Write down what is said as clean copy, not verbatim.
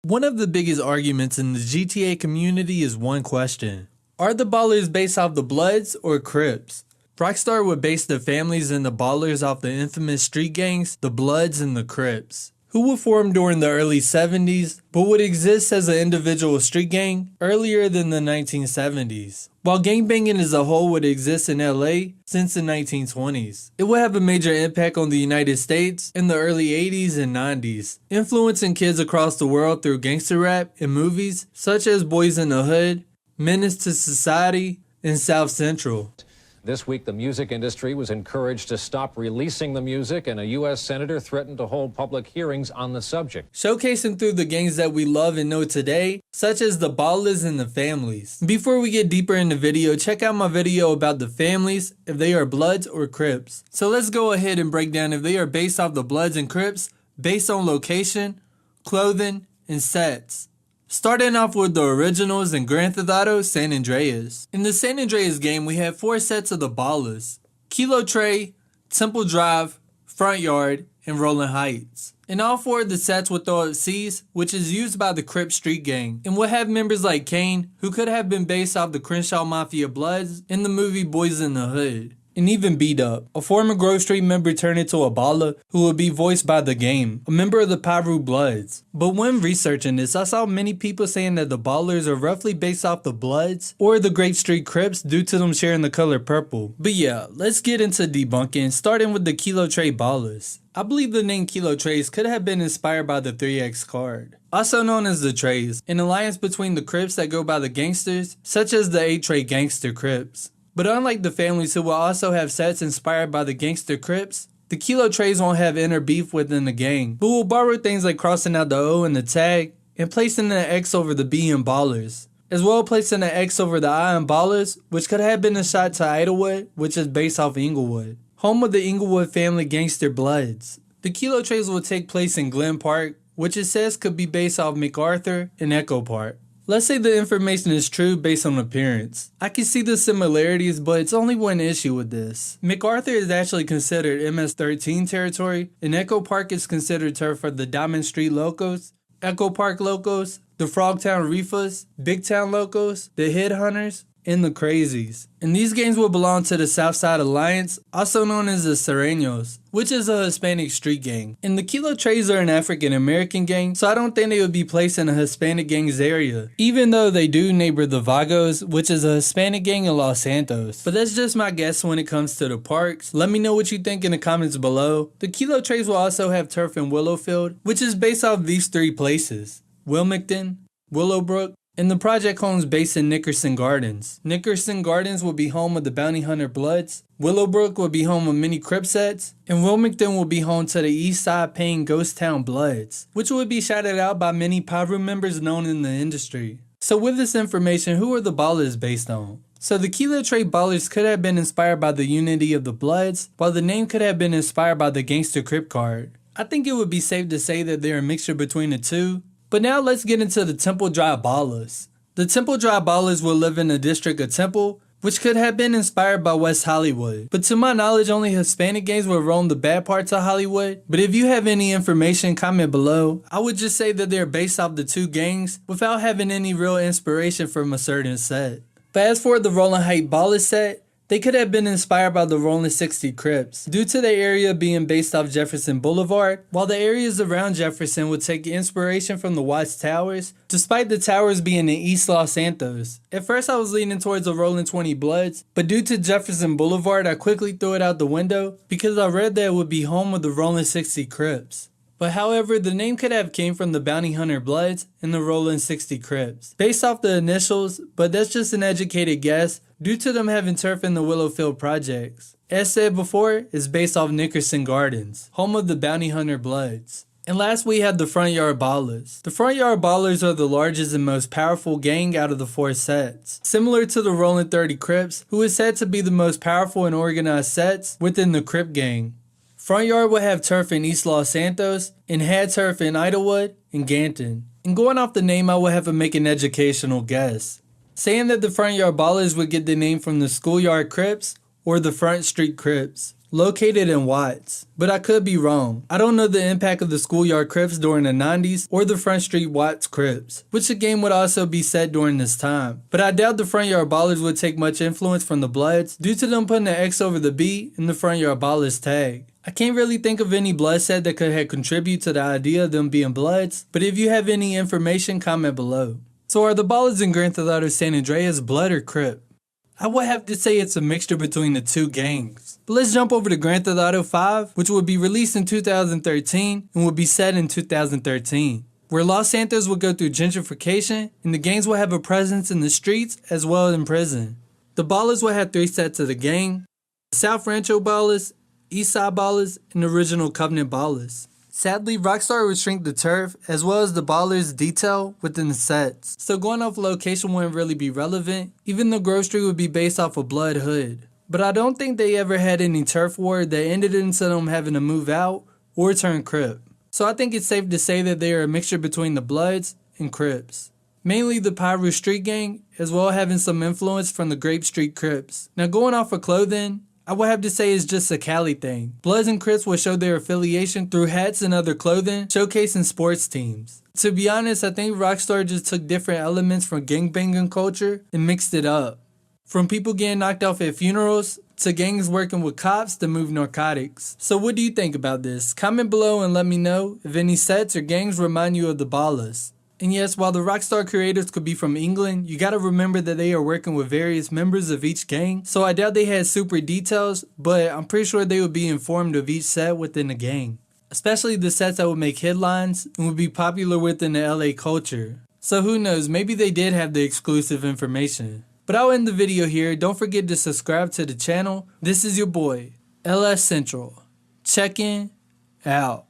One of the biggest arguments in the GTA community is one question. Are the Ballas based off the Bloods or Crips? Rockstar would base the families and the Ballers off the infamous street gangs, the Bloods and the Crips, who would form during the early 70s, but would exist as an individual street gang earlier than the 1970s. While gangbanging as a whole would exist in LA since the 1920s, it would have a major impact on the United States in the early 80s and 90s, influencing kids across the world through gangster rap and movies such as Boys in the Hood, Menace to Society, and South Central. This week, the music industry was encouraged to stop releasing the music, and a U.S. senator threatened to hold public hearings on the subject. Showcasing through the gangs that we love and know today, such as the Ballas and the families. Before we get deeper in the video, check out my video about the families, if they are Bloods or Crips. So let's go ahead and break down if they are based off the Bloods and Crips, based on location, clothing, and sets. Starting off with the originals in Grand Theft Auto San Andreas. In the San Andreas game, we have 4 sets of the Ballas: Kilo Tray, Temple Drive, Front Yard, and Rollin Heights. And all 4 of the sets would throw up C's, which is used by the Crips street gang, and would have members like Kane, who could have been based off the Crenshaw Mafia Bloods in the movie Boys in the Hood. And even Beat Up, a former Grove Street member turned into a Balla who would be voiced by The Game, a member of the Piru Bloods. But when researching this, I saw many people saying that the Ballers are roughly based off the Bloods or the Grape Street Crips due to them sharing the color purple. But yeah, let's get into debunking, starting with the Kilo Tray Ballas. I believe the name Kilo Trays could have been inspired by the 3X card, also known as the Trays, an alliance between the Crips that go by the gangsters, such as the 8-Tray Gangster Crips. But unlike the families who will also have sets inspired by the Gangster Crips, the Kilo Trays won't have inner beef within the gang, but will borrow things like crossing out the O in the tag and placing an X over the B in Ballers, as well as placing an X over the I in Ballers, which could have been a shot to Idlewood, which is based off Inglewood, home of the Inglewood family gangster Bloods. The Kilo Trays will take place in Glen Park, which it says could be based off MacArthur and Echo Park. Let's say the information is true based on appearance. I can see the similarities, but it's only one issue with this. MacArthur is actually considered MS-13 territory, and Echo Park is considered turf for the Diamond Street Locos, Echo Park Locos, the Frogtown Reefers, Big Town Locos, the Headhunters, and the Crazies. And these gangs will belong to the Southside Alliance, also known as the Serenos, which is a Hispanic street gang. And the Kilo Trays are an African American gang, so I don't think they would be placed in a Hispanic gang's area, even though they do neighbor the Vagos, which is a Hispanic gang in Los Santos. But that's just my guess when it comes to the parks. Let me know what you think in the comments below. The Kilo Trays will also have turf in Willowfield, which is based off these 3 places: Wilmington, Willowbrook, and the project homes based in Nickerson Gardens. Nickerson Gardens will be home of the Bounty Hunter Bloods, Willowbrook will be home of many Crip sets, and Wilmington will be home to the East Side Payne Ghost Town Bloods, which would be shouted out by many Piru members known in the industry. So with this information, who are the Ballas based on? So the Kilo Tray Ballas could have been inspired by the unity of the Bloods, while the name could have been inspired by the Gangster Crip card. I think it would be safe to say that they're a mixture between the two. But now let's get into the Temple Drive Ballas. The Temple Drive Ballas will live in the district of Temple, which could have been inspired by West Hollywood. But to my knowledge, only Hispanic gangs will roam the bad parts of Hollywood. But if you have any information, comment below. I would just say that they're based off the 2 gangs without having any real inspiration from a certain set. But as for the Rollin Heights Ballas set, they could have been inspired by the Rollin 60 Crips, due to the area being based off Jefferson Boulevard, while the areas around Jefferson would take inspiration from the Watts Towers, despite the towers being in East Los Santos. At first I was leaning towards the Rollin 20 Bloods, but due to Jefferson Boulevard I quickly threw it out the window because I read that it would be home of the Rollin 60 Crips. But however, the name could have came from the Bounty Hunter Bloods and the Rollin 60 Crips, based off the initials, but that's just an educated guess due to them having turf in the Willowfield projects. As said before, it's based off Nickerson Gardens, home of the Bounty Hunter Bloods. And last we have the Front Yard Ballas. The Front Yard Ballas are the largest and most powerful gang out of the 4 sets, similar to the Rollin 30 Crips, who is said to be the most powerful and organized sets within the Crip gang. Front Yard will have turf in East Los Santos and had turf in Idlewood and Ganton. And going off the name, I would have to make an educational guess, saying that the Front Yard Ballas would get the name from the Schoolyard Crips or the Front Street Crips. located in Watts, but I could be wrong. I don't know the impact of the Schoolyard Crips during the 90s or the Front Street Watts Crips, which again would also be set during this time. But I doubt the Front Yard Ballas would take much influence from the Bloods due to them putting the X over the B in the Front Yard Ballas tag. I can't really think of any blood set that could have contributed to the idea of them being Bloods, but if you have any information, comment below. So are the Ballas in Grand Theft Auto San Andreas Blood or Crip? I would have to say it's a mixture between the two gangs. But let's jump over to Grand Theft Auto 5, which would be released in 2013 and would be set in 2013, where Los Santos would go through gentrification and the gangs would have a presence in the streets as well as in prison. The Ballas would have 3 sets of the gang: South Rancho Ballas, East Side Ballas, and Original Covenant Ballas. Sadly, Rockstar would shrink the turf as well as the Ballers detail within the sets, so going off location wouldn't really be relevant, even though Grove Street would be based off of Blood Hood. But I don't think they ever had any turf war that ended into them having to move out or turn Crip. So I think it's safe to say that they are a mixture between the Bloods and Crips. Mainly the Pyro Street Gang, as well having some influence from the Grape Street Crips. Now going off of clothing, I would have to say it's just a Cali thing. Bloods and Crips will show their affiliation through hats and other clothing, showcasing sports teams. To be honest, I think Rockstar just took different elements from gangbanging culture and mixed it up. From people getting knocked off at funerals, to gangs working with cops to move narcotics. So what do you think about this? Comment below and let me know if any sets or gangs remind you of the Ballas. And yes, while the Rockstar creators could be from England, you gotta remember that they are working with various members of each gang, so I doubt they had super details, but I'm pretty sure they would be informed of each set within the gang. Especially the sets that would make headlines and would be popular within the LA culture. So who knows, maybe they did have the exclusive information. But I'll end the video here. Don't forget to subscribe to the channel. This is your boy, LS Central. Check in, out.